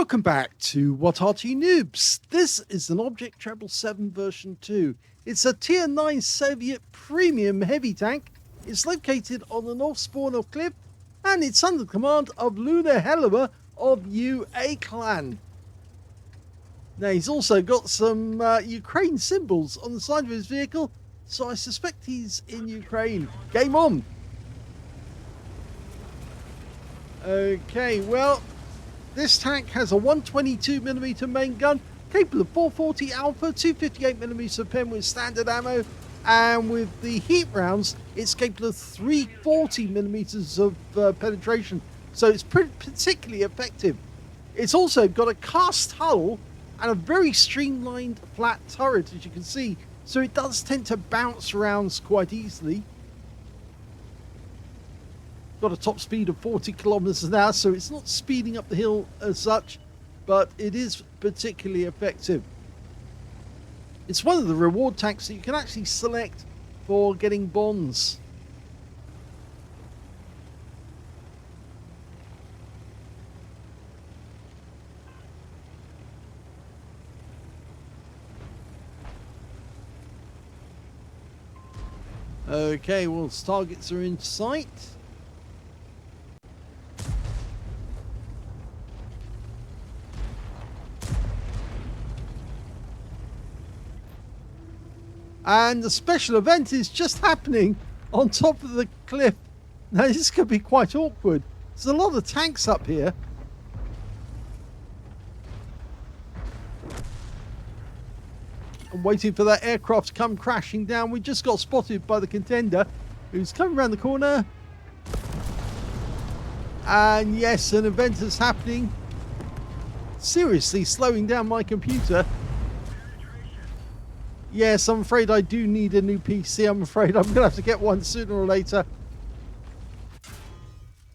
Welcome back to What Arty Noobs. This is an Object Treble 7 version 2. It's a Tier 9 Soviet premium heavy tank. It's located on the north spawn of Cliff, and it's under the command of Luna Hellewa of Aslains. Now he's also got some Ukraine symbols on the side of his vehicle, so I suspect he's in Ukraine. Game on! Okay, well, this tank has a 122mm main gun, capable of 440 alpha, 258mm of pen with standard ammo, and with the heat rounds, it's capable of 340mm of penetration, so it's particularly effective. It's also got a cast hull and a very streamlined flat turret, as you can see, so it does tend to bounce rounds quite easily. Got a top speed of 40 kilometers an hour, so it's not speeding up the hill as such, but it is particularly effective. It's one of the reward tanks that you can actually select for getting bonds. Okay, well, targets are in sight. And the special event is just happening on top of the cliff. Now this could be quite awkward. There's a lot of tanks up here. I'm waiting for that aircraft to come crashing down. We just got spotted by the contender who's coming around the corner. And yes, an event is happening. Seriously slowing down my computer. Yes, I'm afraid I do need a new PC. I'm afraid I'm going to have to get one sooner or later.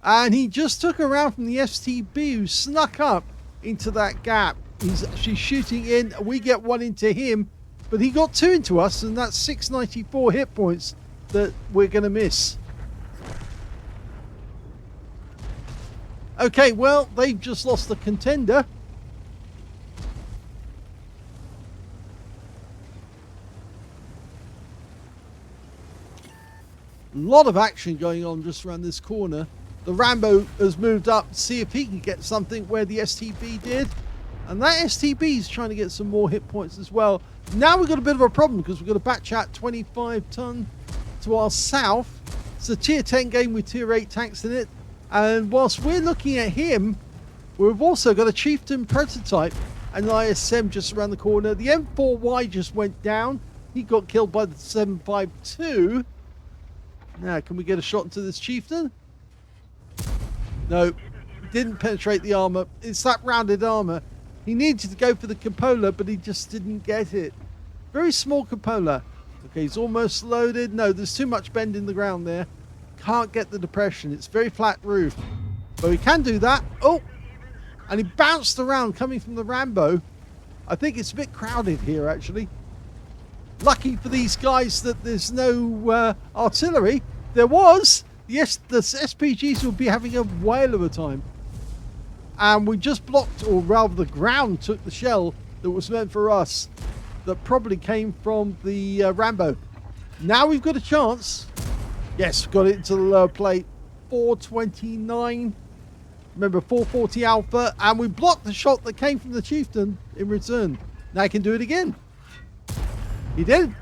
And he just took her around from the STB, who snuck up into that gap. He's actually shooting in. We get one into him, but he got two into us, and that's 694 hit points that we're going to miss. Okay, well, they've just lost the contender. Lot of action going on just around this corner. The Rambo has moved up to see if he can get something where the STB did. And that STB is trying to get some more hit points as well. Now we've got a bit of a problem because we've got a batch at 25 ton to our south. It's a tier 10 game with tier 8 tanks in it. And whilst we're looking at him, we've also got a Chieftain prototype and an ISM just around the corner. The M4Y just went down. He got killed by the 752. Now, can we get a shot into this Chieftain? No, didn't penetrate the armor. It's that rounded armor. He needed to go for the cupola, but he just didn't get it. Very small cupola. Okay, he's almost loaded. No, there's too much bend in the ground there. Can't get the depression. It's very flat roof. But we can do that. Oh! And he bounced around coming from the Rambo. I think it's a bit crowded here, actually. Lucky for these guys that there's no artillery. There was. Yes, the SPGs will be having a whale of a time. And we just blocked, or rather the ground took the shell that was meant for us. That probably came from the Rambo. Now we've got a chance. Yes, got it into the lower plate. 429. Remember, 440 alpha. And we blocked the shot that came from the Chieftain in return. Now I can do it again. He did.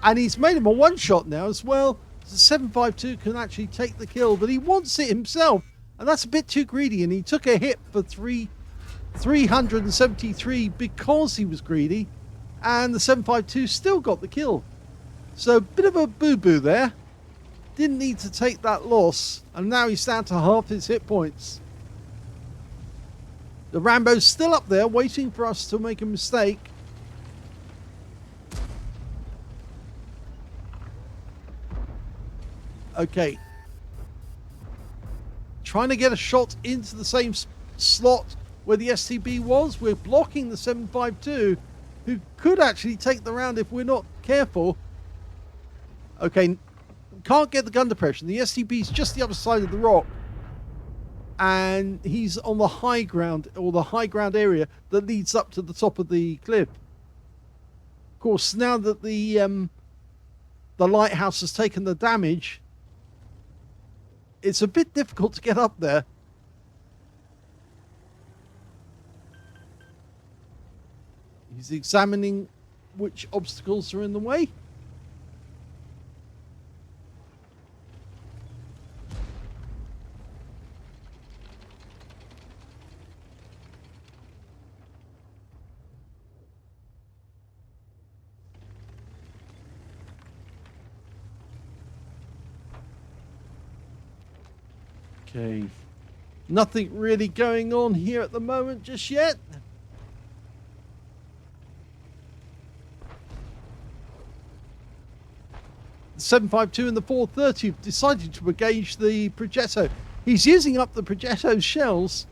And he's made him a one-shot now as well. The 752 can actually take the kill, but he wants it himself. And that's a bit too greedy. And he took a hit for 373 because he was greedy. And the 752 still got the kill. So a bit of a boo-boo there. Didn't need to take that loss. And now he's down to half his hit points. The Rambo's still up there waiting for us to make a mistake. Okay. Trying to get a shot into the same slot where the STB was. We're blocking the 752, who could actually take the round if we're not careful. Okay. Can't get the gun depression. The STB's just the other side of the rock. and he's on the high ground, or the high ground area that leads up to the top of the cliff. Of course, now that the lighthouse has taken the damage, it's a bit difficult to get up there. He's examining which obstacles are in the way. Okay, nothing really going on here at the moment just yet. The 752 and the 430 have decided to engage the Progetto. He's using up the Progetto's shells,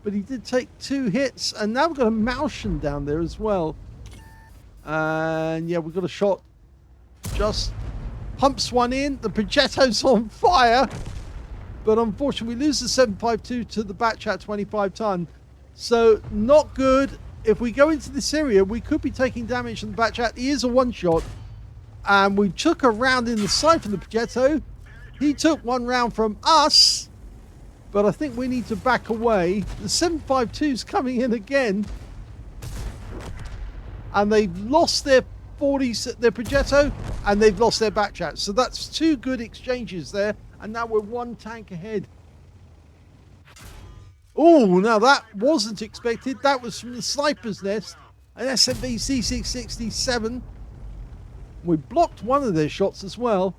but he did take 2 hits, and now we've got a Martian down there as well. And yeah, we've got a shot. Just pumps one in. The Progetto's on fire. But unfortunately, we lose the 752 to the Batchat 25 ton. So, not good. If we go into this area, we could be taking damage from the Batchat. He is a one-shot. And we took a round in the side from the Progetto. He took 1 round from us. But I think we need to back away. The 752's coming in again. And they've lost their 40s, their Progetto, and they've lost their Batchat. So that's 2 good exchanges there. And now we're 1 tank ahead. Oh, now that wasn't expected. That was from the sniper's nest. An SMB C667. We blocked one of their shots as well.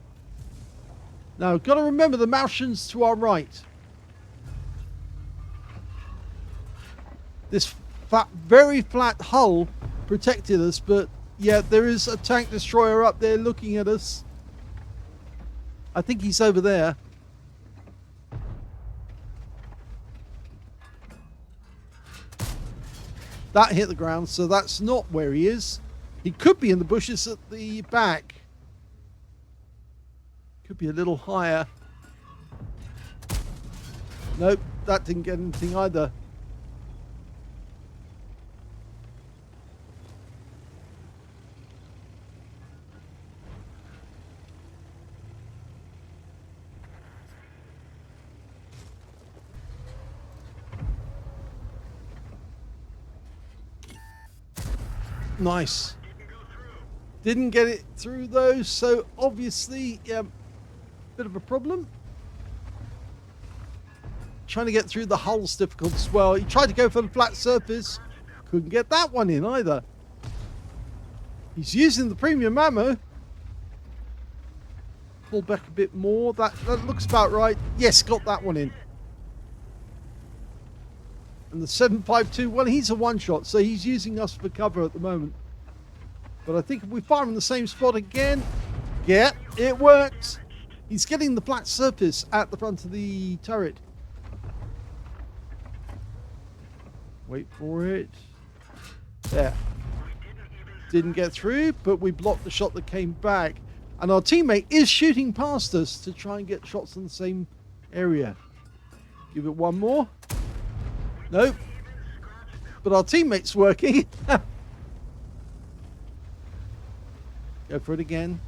Now, got to remember the Martians to our right. This very flat hull protected us, but yeah, there is a tank destroyer up there looking at us. I think he's over there. That hit the ground, so that's not where he is. He could be in the bushes at the back. Could be a little higher. Nope, that didn't get anything either. Nice. Didn't get it through though, so obviously, yeah, bit of a problem. Trying to get through the hull's difficult as well. He tried to go for the flat surface, couldn't get that one in either. He's using the premium ammo. Pull back a bit more. That looks about right. Yes, got that one in. And the 752, well, he's a one-shot, so he's using us for cover at the moment. But I think if we fire in the same spot again, yeah, it worked. He's getting the flat surface at the front of the turret. Wait for it. There. Didn't get through, but we blocked the shot that came back. And our teammate is shooting past us to try and get shots in the same area. Give it one more. Nope. But our teammate's working. Go for it again.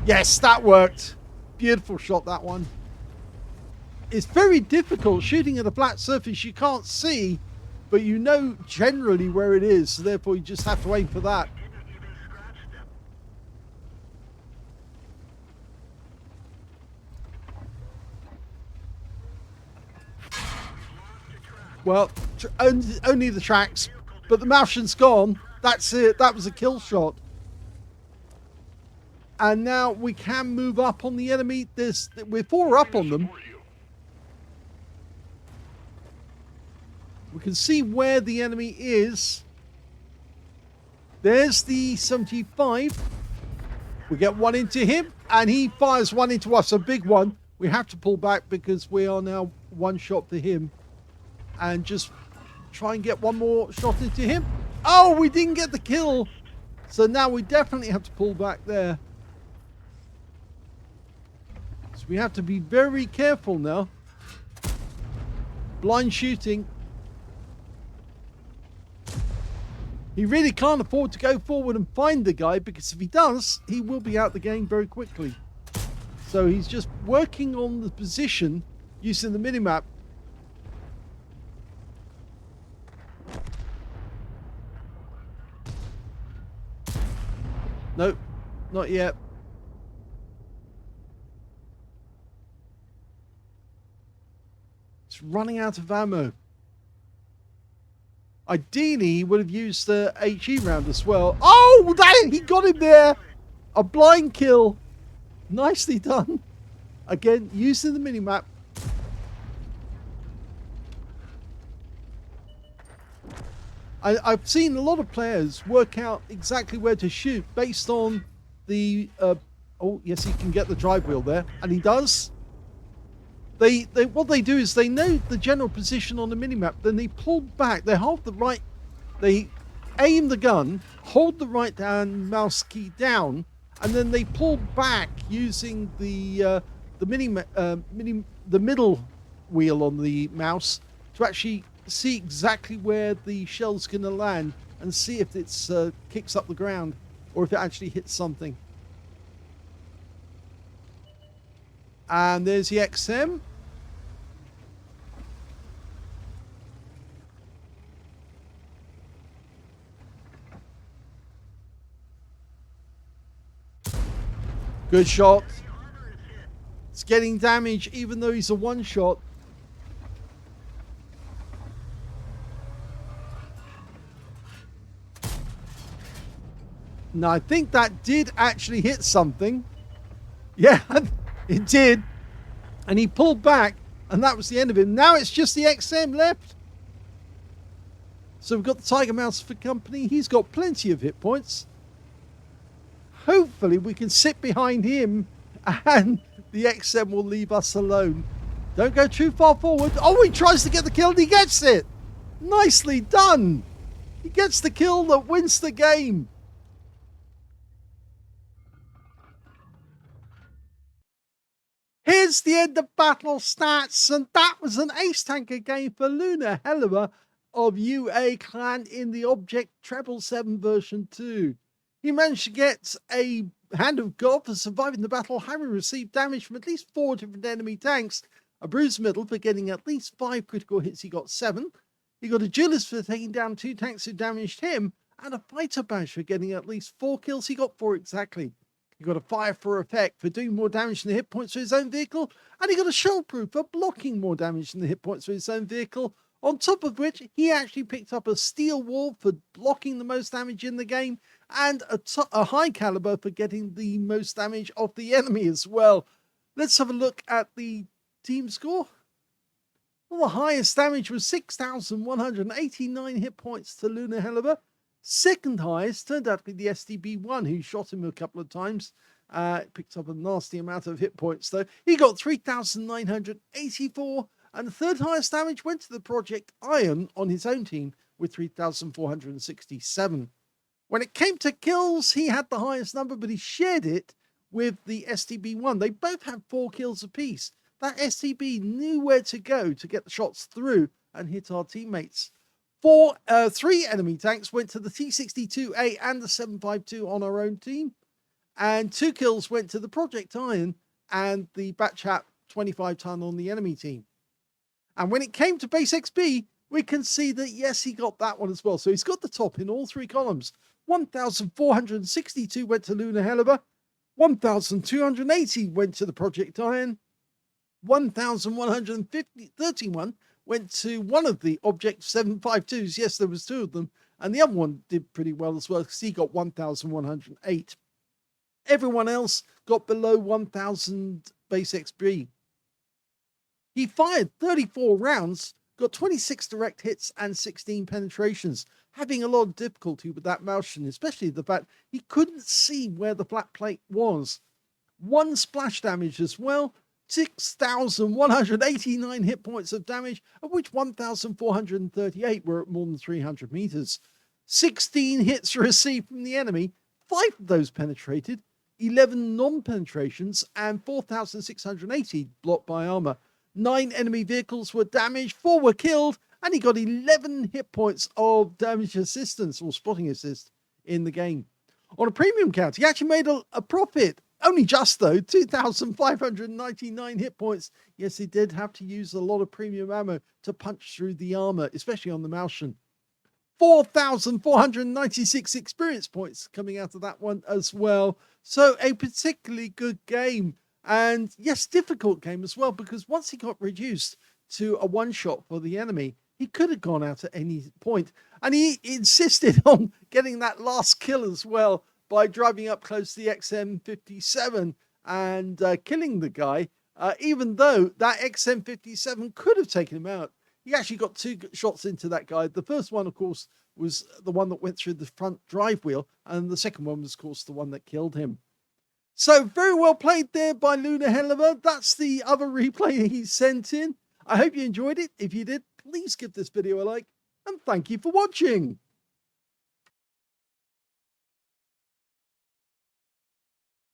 Yes, that worked. Beautiful shot, that one. It's very difficult shooting at a flat surface you can't see, but you know generally where it is, so therefore you just have to aim for that. Well, only the tracks, but the Martian's gone. That's it. That was a kill shot. And now we can move up on the enemy. We're 4 up on them. We can see where the enemy is. There's the 75. We get one into him, and he fires one into us, a big one. We have to pull back because we are now 1 shot to him. And just try and get one more shot into him. Oh, we didn't get the kill. So now we definitely have to pull back there. So So we have to be very careful now. Blind shooting. He really can't afford to go forward and find the guy, because if he does, he will be out the game very quickly. So he's just working on the position using the minimap. Nope, not yet. It's running out of ammo. Ideally, he would have used the HE round as well. Oh, he got him there. A blind kill. Nicely done. Again, using the minimap. I've seen a lot of players work out exactly where to shoot based on the... oh, yes, he can get the drive wheel there. And he does. What they do is they know the general position on the minimap, then they pull back, they hold the right, they aim the gun, hold the right down mouse key down, and then they pull back using the middle wheel on the mouse to actually see exactly where the shell's going to land and see if it's kicks up the ground or if it actually hits something. And there's the XM. Good shot. It's getting damage even though he's a one shot. Now I think that did actually hit something. Yeah, it did. And he pulled back and that was the end of him. Now it's just the XM left. So we've got the Tiger Mouse for company. He's got plenty of hit points. Hopefully we can sit behind him and the XM will leave us alone. Don't go too far forward. Oh, he tries to get the kill and he gets it. Nicely done. He gets the kill that wins the game. Here's the end of battle stats, and that was an ace tanker game for Lunar Helliver of UA Clan in the Object 777 version 2. He managed to get a Hand of God for surviving the battle, having received damage from at least 4 different enemy tanks, a bruised medal for getting at least 5 critical hits, he got 7. He got a duelist for taking down 2 tanks who damaged him, and a fighter badge for getting at least 4 kills, he got 4 exactly. He got a fire for effect for doing more damage than the hit points for his own vehicle, and he got a shell proof for blocking more damage than the hit points for his own vehicle, on top of which he actually picked up a steel wall for blocking the most damage in the game, and a high caliber for getting the most damage of the enemy as well. Let's have a look at the team score. Well, the highest damage was 6,189 hit points to Lunar Helliver. Second highest turned out to be the SDB1, who shot him a couple of times. Picked up a nasty amount of hit points though. He got 3,984, and the third highest damage went to the Project Iron on his own team with 3,467. When it came to kills, he had the highest number, but he shared it with the SDB1. They both had 4 kills apiece. That SDB knew where to go to get the shots through and hit our teammates. 3 enemy tanks went to the T62A and the 752 on our own team. And 2 kills went to the Project Iron and the Batchat 25 ton on the enemy team. And when it came to base XP, we can see that, yes, he got that one as well. So he's got the top in all 3 columns. 1,462 went to Lunar Helliver. 1,280 went to the Project Iron. 1,131 went to one of the Object 752s. Yes, there was 2 of them. And the other one did pretty well as well, because he got 1,108. Everyone else got below 1,000 base XP. He fired 34 rounds, got 26 direct hits and 16 penetrations, having a lot of difficulty with that motion, especially the fact he couldn't see where the flat plate was. 1 splash damage as well, 6,189 hit points of damage, of which 1,438 were at more than 300 meters. 16 hits received from the enemy, 5 of those penetrated. 11 non-penetrations, and 4,680 blocked by armor. 9 enemy vehicles were damaged, 4 were killed, and he got 11 hit points of damage assistance or spotting assist in the game. On a premium count, he actually made a profit. Only just though, 2,599 hit points. Yes, he did have to use a lot of premium ammo to punch through the armor, especially on the Malshan. 4,496 experience points coming out of that one as well. So a particularly good game. And yes, difficult game as well, because once he got reduced to a one-shot for the enemy, he could have gone out at any point. And he insisted on getting that last kill as well by driving up close to the XM57 and killing the guy, even though that XM57 could have taken him out. He actually got 2 shots into that guy. The first one, of course, was the one that went through the front drive wheel, and the second one was, of course, the one that killed him. So very well played there by Luna Helliver. That's the other replay he sent in. I hope you enjoyed it. If you did, please give this video a like, and thank you for watching.